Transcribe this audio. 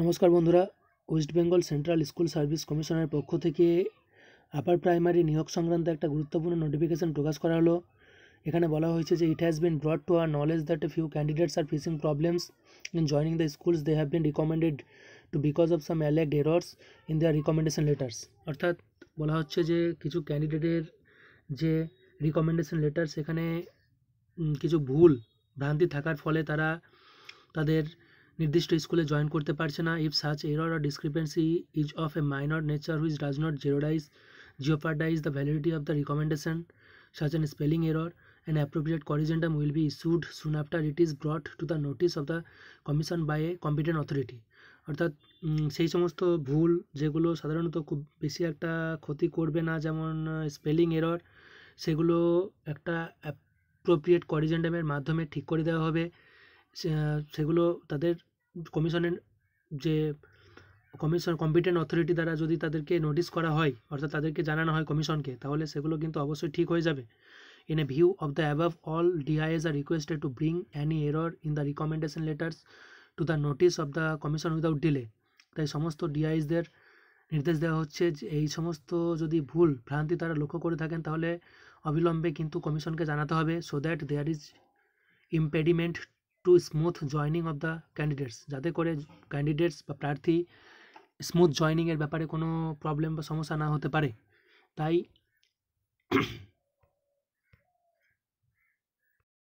নমস্কার বন্ধুরা, West Bengal central school service কমিশনের পক্ষ থেকে আপার প্রাইমারি নিয়োগ সংক্রান্ত একটা গুরুত্বপূর্ণ নোটিফিকেশন প্রকাশ করা হলো। এখানে বলা হয়েছে যে it has been brought to our knowledge that a few candidates are facing problems in joining the schools they have been recommended to because of some alleged errors in their recommendation letters. অর্থাৎ বলা হচ্ছে যে কিছু ক্যান্ডিডেটের যে recommendation letter সেখানে কিছু ভুল ভ্রান্তি থাকার ফলে তারা তাদের নির্দিষ্ট স্কুলে জয়েন করতে পারছে না। If such error or discrepancy is of a minor nature which does not jeopardize the validity of the recommendation, such as spelling error, an appropriate corrigendum will be issued soon after it is brought to the notice of the commission by a competent authority. অর্থাৎ সেই সমস্ত ভুল যেগুলো সাধারণত খুব বেশি একটা ক্ষতি করবে না, যেমন স্পেলিং এরর, সেগুলো একটা অ্যাপ্রোপ্রিয়েট করিজেন্ডামের মাধ্যমে ঠিক করে দেওয়া হবে। সেগুলো তাদের কমিশনের যে কম্পিটেন্ট অথরিটি দ্বারা যদি তাদেরকে নোটিশ করা হয়, অর্থাৎ তাদেরকে জানানো হয় কমিশনকে, তাহলে সেগুলো কিন্তু অবশ্যই ঠিক হয়ে যাবে। In a view of the above, all DIS are requested to bring any error in the recommendation letters to the notice of the commission without delay. তাই সমস্ত ডিআইএসদের নির্দেশ দেওয়া হচ্ছে যে এই সমস্ত যদি ভুল ভ্রান্তি তারা লক্ষ্য করে থাকেন তাহলে অবিলম্বে কিন্তু কমিশনকে জানাতে হবে, so that there is impediment to smooth joining of the candidates, যাতে করে ক্যান্ডিডেটস বা প্রার্থী স্মুথ জয়নিংয়ের ব্যাপারে কোনো প্রবলেম বা সমস্যা না হতে পারে। তাই